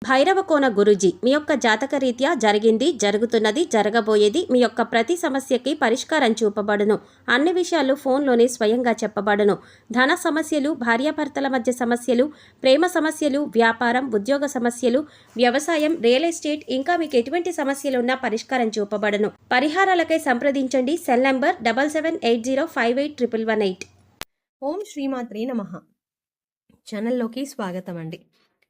భైరవకోన గురూజీ మీ యొక్క జాతక రీత్యా జరిగింది, జరుగుతున్నది, జరగబోయేది మీ యొక్క ప్రతి సమస్యకి పరిష్కారం చూపబడును. అన్ని విషయాలు ఫోన్లోనే స్వయంగా చెప్పబడును. ధన సమస్యలు, భార్యాభర్తల మధ్య సమస్యలు, ప్రేమ సమస్యలు, వ్యాపారం, ఉద్యోగ సమస్యలు, వ్యవసాయం, రియల్ ఎస్టేట్, ఇంకా మీకు ఎటువంటి సమస్యలు ఉన్నా పరిష్కారం చూపబడును. పరిహారాలకై సంప్రదించండి. Cell number 7780581118. ఓం శ్రీమాత్రే నమః. ఛానల్లోకి స్వాగతం అండి.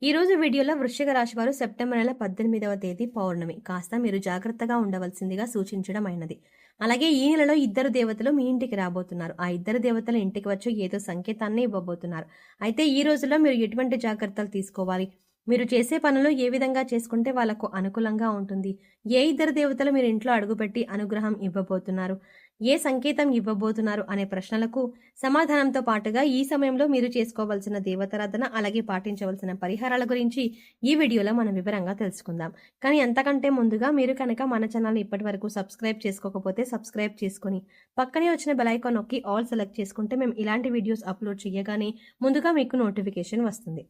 ఈరోజు వీడియోలో వృశ్చిక రాశి వారు సెప్టెంబర్ నెల 18వ తేదీ పౌర్ణమి కాస్త మీరు జాగ్రత్తగా ఉండవలసిందిగా సూచించడం అయినది. అలాగే ఈ నెలలో ఇద్దరు దేవతలు మీ ఇంటికి రాబోతున్నారు. ఆ ఇద్దరు దేవతలు ఇంటికి వచ్చి ఏదో సంకేతాన్ని ఇవ్వబోతున్నారు. అయితే ఈ రోజుల్లో మీరు ఎటువంటి జాగ్రత్తలు తీసుకోవాలి, మీరు చేసే పనులు ఏ విధంగా చేసుకుంటే వాళ్ళకు అనుకూలంగా ఉంటుంది, ఏ ఇద్దరు దేవతలు మీరు ఇంట్లో అడుగుపెట్టి అనుగ్రహం ఇవ్వబోతున్నారు, ఏ సంకేతం ఇవ్వబోతున్నారు అనే ప్రశ్నలకు సమాధానంతో పాటుగా ఈ సమయంలో మీరు చేసుకోవాల్సిన దేవతారాధన అలాగే పాటించవలసిన పరిహారాల గురించి ఈ వీడియోలో మనం వివరంగా తెలుసుకుందాం. కానీ అంతకంటే ముందుగా మీరు కనుక మన ఛానల్ని ఇప్పటి వరకు సబ్స్క్రైబ్ చేసుకోకపోతే సబ్స్క్రైబ్ చేసుకుని పక్కనే వచ్చిన బెల్ ఐకాన్ నొక్కి ఆల్ సెలెక్ట్ చేసుకుంటే మేము ఇలాంటి వీడియోస్ అప్లోడ్ చేయగానే ముందుగా మీకు నోటిఫికేషన్ వస్తుంది.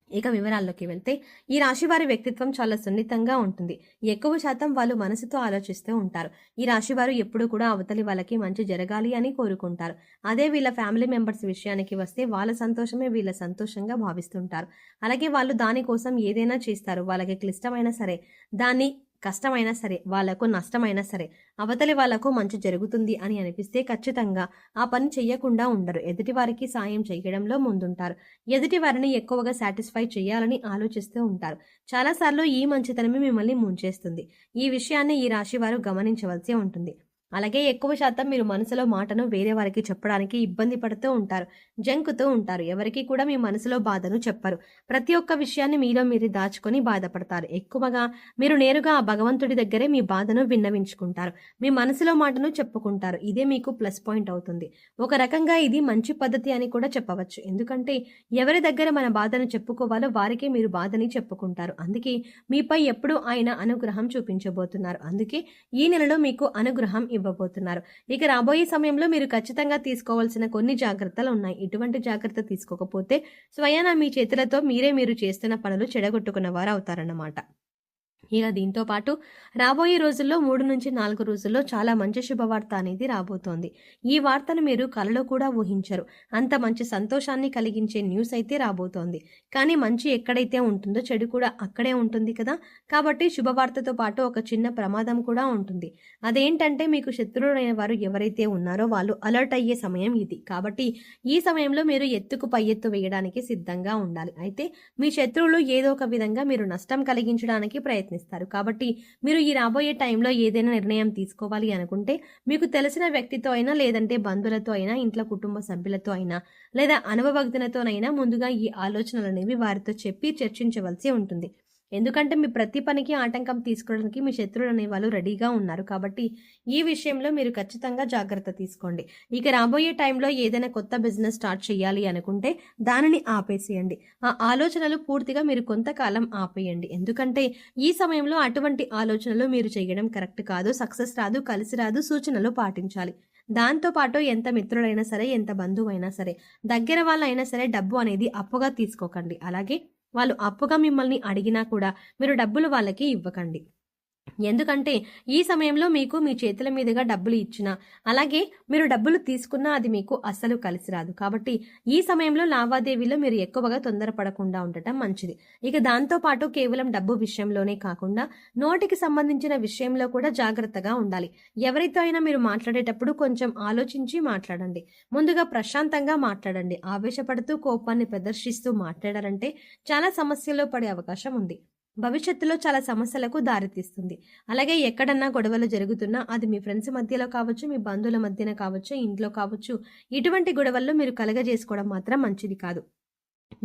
ఇక వివరాల్లోకి వెళ్తే ఈ రాశి వారి వ్యక్తిత్వం చాలా సున్నితంగా ఉంటుంది. ఎక్కువ శాతం వాళ్ళు మనసుతో ఆలోచిస్తూ ఉంటారు. ఈ రాశి వారు ఎప్పుడు కూడా అవతలి వాళ్ళకి మంచి జరగాలి అని కోరుకుంటారు. అదే వీళ్ళ ఫ్యామిలీ మెంబర్స్ విషయానికి వస్తే వాళ్ళ సంతోషమే వీళ్ళ సంతోషంగా భావిస్తుంటారు. అలాగే వాళ్ళు దానికోసం ఏదైనా చేస్తారు. వాళ్ళకి క్లిష్టమైనా సరే, దాన్ని కష్టమైనా సరే, వాళ్లకు నష్టమైనా సరే, అవతలి వాళ్లకు మంచి జరుగుతుంది అని అనిపిస్తే ఖచ్చితంగా ఆ పని చెయ్యకుండా ఉండరు. ఎదుటివారికి సాయం చేయడంలో ముందుంటారు. ఎదుటి వారిని ఎక్కువగా సాటిస్ఫై చేయాలని ఆలోచిస్తూ ఉంటారు. చాలాసార్లు ఈ మంచితనమే మిమ్మల్ని ముంచేస్తుంది. ఈ విషయాన్ని ఈ రాశి వారు గమనించవలసి ఉంటుంది. అలాగే ఎక్కువ శాతం మీరు మనసులో మాటను వేరే వారికి చెప్పడానికి ఇబ్బంది పడుతూ ఉంటారు, జంకుతూ ఉంటారు. ఎవరికి కూడా మీ మనసులో బాధను చెప్పరు. ప్రతి ఒక్క విషయాన్ని మీలో మీరు దాచుకొని బాధపడతారు. ఎక్కువగా మీరు నేరుగా ఆ భగవంతుడి దగ్గరే మీ బాధను విన్నవించుకుంటారు. మీ మనసులో మాటను చెప్పుకుంటారు. ఇదే మీకు ప్లస్ పాయింట్ అవుతుంది. ఒక రకంగా ఇది మంచి పద్ధతి అని కూడా చెప్పవచ్చు. ఎందుకంటే ఎవరి దగ్గర మన బాధను చెప్పుకోవాలో వారికే మీరు బాధని చెప్పుకుంటారు. అందుకే మీపై ఎప్పుడూ ఆయన అనుగ్రహం చూపించబోతున్నారు. అందుకే ఈ నెలలో మీకు అనుగ్రహం ఇవ్వబోతున్నారు. ఇక రాబోయే సమయంలో మీరు ఖచ్చితంగా తీసుకోవాల్సిన కొన్ని జాగ్రత్తలు ఉన్నాయి. ఇటువంటి జాగ్రత్త తీసుకోకపోతే స్వయాన మీ చేతులతో మీరు చేస్తున్న పనులు చెడగొట్టుకున్న వారు అవుతారన్నమాట. ఇక దీంతో పాటు రాబోయే రోజుల్లో 3 నుంచి 4 రోజుల్లో చాలా మంచి శుభవార్త అనేది రాబోతోంది. ఈ వార్తను మీరు కలలో కూడా ఊహించరు. అంత మంచి సంతోషాన్ని కలిగించే న్యూస్ అయితే రాబోతోంది. కానీ మంచి ఎక్కడైతే ఉంటుందో చెడు కూడా అక్కడే ఉంటుంది కదా. కాబట్టి శుభవార్తతో పాటు ఒక చిన్న ప్రమాదం కూడా ఉంటుంది. అదేంటంటే మీకు శత్రువులైన వారు ఎవరైతే ఉన్నారో వాళ్ళు అలర్ట్ అయ్యే సమయం ఇది. కాబట్టి ఈ సమయంలో మీరు ఎత్తుకు పై ఎత్తు వేయడానికి సిద్ధంగా ఉండాలి. అయితే మీ శత్రువులు ఏదో ఒక విధంగా మీరు నష్టం కలిగించడానికి ప్రయత్నిస్తారు. కాబట్టి మీరు ఈ రాబోయే టైంలో ఏదైనా నిర్ణయం తీసుకోవాలి అనుకుంటే మీకు తెలిసిన వ్యక్తితో అయినా, లేదంటే బంధువులతో అయినా, ఇంట్లో కుటుంబ సభ్యులతో అయినా, లేదా అనుభవజ్ఞతోనైనా ముందుగా ఈ ఆలోచనలు అనేవి వారితో చెప్పి చర్చించవలసి ఉంటుంది. ఎందుకంటే మీ ప్రతి పనికి ఆటంకం తీసుకోవడానికి మీ శత్రువులు అనేవాళ్ళు రెడీగా ఉన్నారు. కాబట్టి ఈ విషయంలో మీరు ఖచ్చితంగా జాగ్రత్త తీసుకోండి. ఇక రాబోయే టైంలో ఏదైనా కొత్త బిజినెస్ స్టార్ట్ చేయాలి అనుకుంటే దానిని ఆపేసేయండి. ఆ ఆలోచనలు పూర్తిగా మీరు కొంతకాలం ఆపేయండి. ఎందుకంటే ఈ సమయంలో అటువంటి ఆలోచనలు మీరు చేయడం కరెక్ట్ కాదు. సక్సెస్ రాదు, కలిసి రాదు. సూచనలు పాటించాలి. దాంతోపాటు ఎంత మిత్రులైనా సరే, ఎంత బంధువైనా సరే, దగ్గర వాళ్ళైనా సరే డబ్బు అనేది అప్పుగా తీసుకోకండి. అలాగే వాళ్ళు అప్పుగా మిమ్మల్ని అడిగినా కూడా మీరు డబ్బులు వాళ్ళకి ఇవ్వకండి. ఎందుకంటే ఈ సమయంలో మీకు మీ చేతుల మీదుగా డబ్బులు ఇచ్చినా, అలాగే మీరు డబ్బులు తీసుకున్నా అది మీకు అస్సలు కలిసి రాదు. కాబట్టి ఈ సమయంలో లావాదేవీలో మీరు ఎక్కువగా తొందరపడకుండా ఉండటం మంచిది. ఇక దాంతోపాటు కేవలం డబ్బు విషయంలోనే కాకుండా నోటికి సంబంధించిన విషయంలో కూడా జాగ్రత్తగా ఉండాలి. ఎవరితో అయినా మీరు మాట్లాడేటప్పుడు కొంచెం ఆలోచించి మాట్లాడండి. ముందుగా ప్రశాంతంగా మాట్లాడండి. ఆవేశపడుతూ కోపాన్ని ప్రదర్శిస్తూ మాట్లాడారంటే చాలా సమస్యల్లో పడే అవకాశం ఉంది. భవిష్యత్తులో చాలా సమస్యలకు దారితీస్తుంది. అలాగే ఎక్కడన్నా గొడవలు జరుగుతున్నా అది మీ ఫ్రెండ్స్ మధ్యలో కావచ్చు, మీ బంధువుల మధ్యన కావచ్చు, ఇంట్లో కావచ్చు, ఇటువంటి గొడవల్లో మీరు కలగజేసుకోవడం మాత్రం మంచిది కాదు.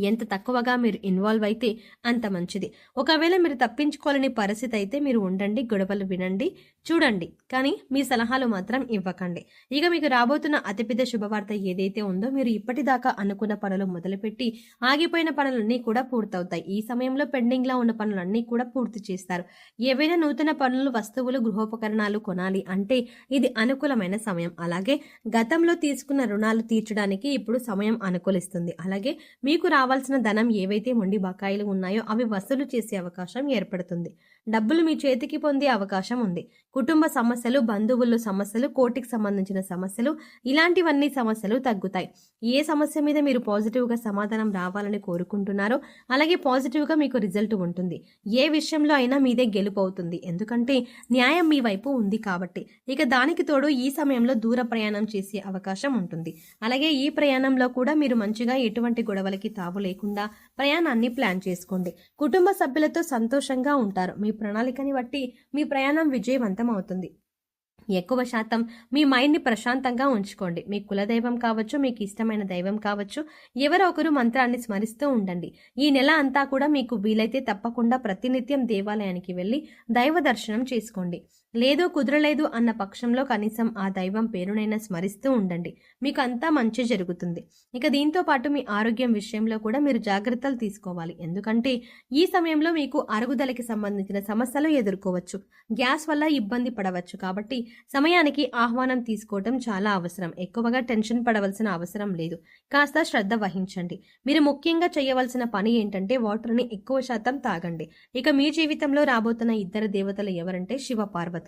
ఎంత తక్కువగా మీరు ఇన్వాల్వ్ అయితే అంత మంచిది. ఒకవేళ మీరు తప్పించుకోలేని పరిస్థితి అయితే మీరు ఉండండి, గొడవలు వినండి, చూడండి, కానీ మీ సలహాలు మాత్రం ఇవ్వకండి. ఇక మీకు రాబోతున్న అతిపెద్ద శుభవార్త ఏదైతే ఉందో, మీరు ఇప్పటిదాకా అనుకున్న పనులు మొదలుపెట్టి ఆగిపోయిన పనులన్నీ కూడా పూర్తవుతాయి. ఈ సమయంలో పెండింగ్లో ఉన్న పనులన్నీ కూడా పూర్తి చేస్తారు. ఏవైనా నూతన పనులు, వస్తువులు, గృహోపకరణాలు కొనాలి అంటే ఇది అనుకూలమైన సమయం. అలాగే గతంలో తీసుకున్న రుణాలు తీర్చడానికి ఇప్పుడు సమయం అనుకూలిస్తుంది. అలాగే మీకు రావాల్సిన ధనం ఏవైతే మొండి బకాయిలు ఉన్నాయో అవి వసూలు చేసే అవకాశం ఏర్పడుతుంది. డబ్బులు మీ చేతికి పొందే అవకాశం ఉంది. కుటుంబ సమస్యలు, బంధువులు సమస్యలు, కోర్టుకి సంబంధించిన సమస్యలు, ఇలాంటివన్నీ సమస్యలు తగ్గుతాయి. ఏ సమస్య మీద మీరు పాజిటివ్గా సమాధానం రావాలని కోరుకుంటున్నారో అలాగే పాజిటివ్గా మీకు రిజల్ట్ ఉంటుంది. ఏ విషయంలో అయినా మీదే గెలుపు అవుతుంది. ఎందుకంటే న్యాయం మీ వైపు ఉంది కాబట్టి. ఇక దానికి తోడు ఈ సమయంలో దూర ప్రయాణం చేసే అవకాశం ఉంటుంది. అలాగే ఈ ప్రయాణంలో కూడా మీరు మంచిగా ఎటువంటి గొడవలకి తావు లేకుండా ప్రయాణాన్ని ప్లాన్ చేసుకోండి. కుటుంబ సభ్యులతో సంతోషంగా ఉంటారు. మీ ప్రణాళికని బట్టి మీ ప్రయాణం విజయవంతం అవుతుంది. ఎక్కువ శాతం మీ మైండ్ని ప్రశాంతంగా ఉంచుకోండి. మీ కులదైవం కావచ్చు, మీకు ఇష్టమైన దైవం కావచ్చు, ఎవరో ఒకరు మంత్రాన్ని స్మరిస్తూ ఉండండి. ఈ నెల అంతా కూడా మీకు వీలైతే తప్పకుండా ప్రతినిత్యం దేవాలయానికి వెళ్ళి దైవ దర్శనం చేసుకోండి. లేదో కుదరలేదు అన్న పక్షంలో కనీసం ఆ దైవం పేరునైనా స్మరిస్తూ ఉండండి. మీకు అంతా మంచి జరుగుతుంది. ఇక దీంతో పాటు మీ ఆరోగ్యం విషయంలో కూడా మీరు జాగ్రత్తలు తీసుకోవాలి. ఎందుకంటే ఈ సమయంలో మీకు అరుగుదలకి సంబంధించిన సమస్యలు ఎదుర్కోవచ్చు. గ్యాస్ వల్ల ఇబ్బంది పడవచ్చు. కాబట్టి సమయానికి ఆహ్వానం తీసుకోవటం చాలా అవసరం. ఎక్కువగా టెన్షన్ పడవలసిన అవసరం లేదు. కాస్త శ్రద్ధ వహించండి. మీరు ముఖ్యంగా చేయవలసిన పని ఏంటంటే వాటర్ని ఎక్కువ శాతం తాగండి. ఇక మీ జీవితంలో రాబోతున్న ఇద్దరు దేవతలు ఎవరంటే శివ పార్వతులు.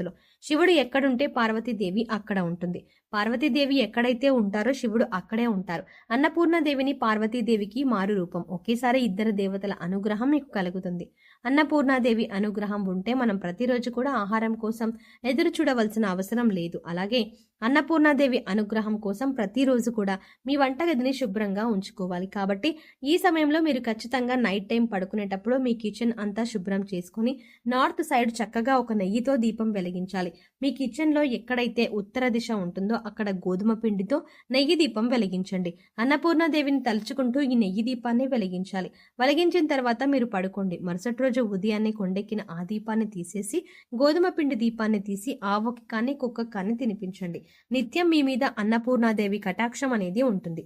శివుడు ఎక్కడుంటే పార్వతీదేవి అక్కడ ఉంటుంది. పార్వతీదేవి ఎక్కడైతే ఉంటారో శివుడు అక్కడే ఉంటారు. అన్నపూర్ణాదేవిని పార్వతీదేవికి మారు రూపం. ఒకేసారి ఇద్దరు దేవతల అనుగ్రహం మీకు కలుగుతుంది. అన్నపూర్ణాదేవి అనుగ్రహం ఉంటే మనం ప్రతిరోజు కూడా ఆహారం కోసం ఎదురు చూడవలసిన అవసరం లేదు. అలాగే అన్నపూర్ణాదేవి అనుగ్రహం కోసం ప్రతిరోజు కూడా మీ వంటగదిని శుభ్రంగా ఉంచుకోవాలి. కాబట్టి ఈ సమయంలో మీరు ఖచ్చితంగా నైట్ టైం పడుకునేటప్పుడు మీ కిచెన్ అంతా శుభ్రం చేసుకుని నార్త్ సైడ్ చక్కగా ఒక నెయ్యితో దీపం వెలిగించాలి. మీ కిచెన్లో ఎక్కడైతే ఉత్తర దిశ ఉంటుందో అక్కడ గోధుమ పిండితో నెయ్యి దీపం వెలిగించండి. అన్నపూర్ణాదేవిని తలుచుకుంటూ ఈ నెయ్యి దీపాన్ని వెలిగించాలి. వెలిగించిన తర్వాత మీరు పడుకోండి. మరుసటి రోజు ఉదయాన్నే కొండెక్కిన ఆ దీపాన్ని తీసేసి గోధుమ పిండి దీపాన్ని తీసి ఆవుకి కానీ కుక్కకి కానీ తినిపించండి. నిత్యం మీ మీద అన్నపూర్ణాదేవి కటాక్షం అనేది ఉంటుంది.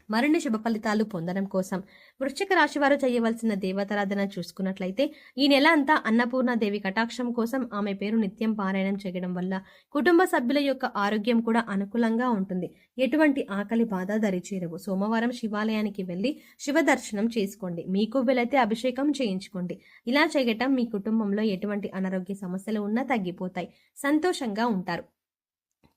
మరిన్ని శుభ ఫలితాలు పొందడం కోసం వృశ్చిక రాశి వారు చేయవలసిన దేవతారాధన చూసుకున్నట్లయితే ఈ నెల అంతా అన్నపూర్ణాదేవి కటాక్షం కోసం ఆమె పేరు నిత్యం పారాయణం చేయడం వల్ల కుటుంబ సభ్యుల యొక్క ఆరోగ్యం కూడా అనుకూలంగా ఉంటుంది. ఎటువంటి ఆకలి బాధ దరిచేరవు. సోమవారం శివాలయానికి వెళ్లి శివ దర్శనం చేసుకోండి. మీకు వీలైతే అభిషేకం చేయించుకోండి. ఇలా చేయటం మీ కుటుంబంలో ఎటువంటి అనారోగ్య సమస్యలు ఉన్నా తగ్గిపోతాయి. సంతోషంగా ఉంటారు.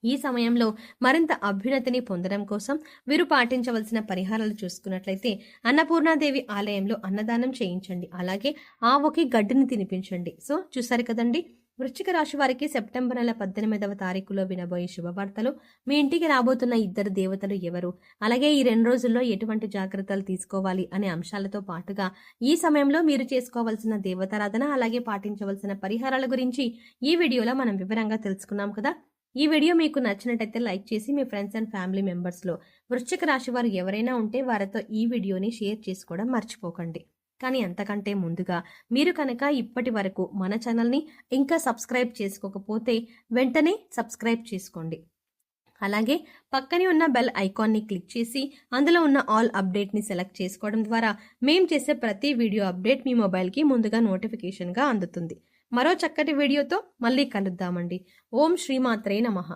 ఈ సమయంలో మరింత అభ్యున్నతిని పొందడం కోసం వీరు పాటించవలసిన పరిహారాలు చూసుకున్నట్లయితే అన్నపూర్ణాదేవి ఆలయంలో అన్నదానం చేయించండి. అలాగే ఆవుకి గడ్డిని తినిపించండి. సో చూసారు కదండి, వృశ్చిక రాశి వారికి సెప్టెంబర్ నెల 18వ తారీఖులో వినబోయే శుభవార్తలు. మీ ఇంటికి రాబోతున్న ఇద్దరు దేవతలు ఎవరు, అలాగే ఈ 2 రోజుల్లో ఎటువంటి జాగ్రత్తలు తీసుకోవాలి అనే అంశాలతో పాటుగా ఈ సమయంలో మీరు చేసుకోవాల్సిన దేవతారాధన అలాగే పాటించవలసిన పరిహారాల గురించి ఈ వీడియోలో మనం వివరంగా తెలుసుకున్నాం కదా. ఈ వీడియో మీకు నచ్చినట్టయితే లైక్ చేసి మీ ఫ్రెండ్స్ అండ్ ఫ్యామిలీ మెంబర్స్లో వృశ్చిక రాశి వారు ఎవరైనా ఉంటే వారితో ఈ వీడియోని షేర్ చేసుకోవడం మర్చిపోకండి. కానీ అంతకంటే ముందుగా మీరు కనుక ఇప్పటి వరకు మన ఛానల్ని ఇంకా సబ్స్క్రైబ్ చేసుకోకపోతే వెంటనే సబ్స్క్రైబ్ చేసుకోండి. అలాగే పక్కనే ఉన్న బెల్ ఐకాన్ని క్లిక్ చేసి అందులో ఉన్న ఆల్ అప్డేట్ని సెలెక్ట్ చేసుకోవడం ద్వారా మేము చేసే ప్రతి వీడియో అప్డేట్ మీ మొబైల్కి ముందుగా నోటిఫికేషన్గా అందుతుంది. మరో చక్కటి వీడియోతో మళ్ళీ కలుద్దామండి. ఓం శ్రీమాత్రే నమః.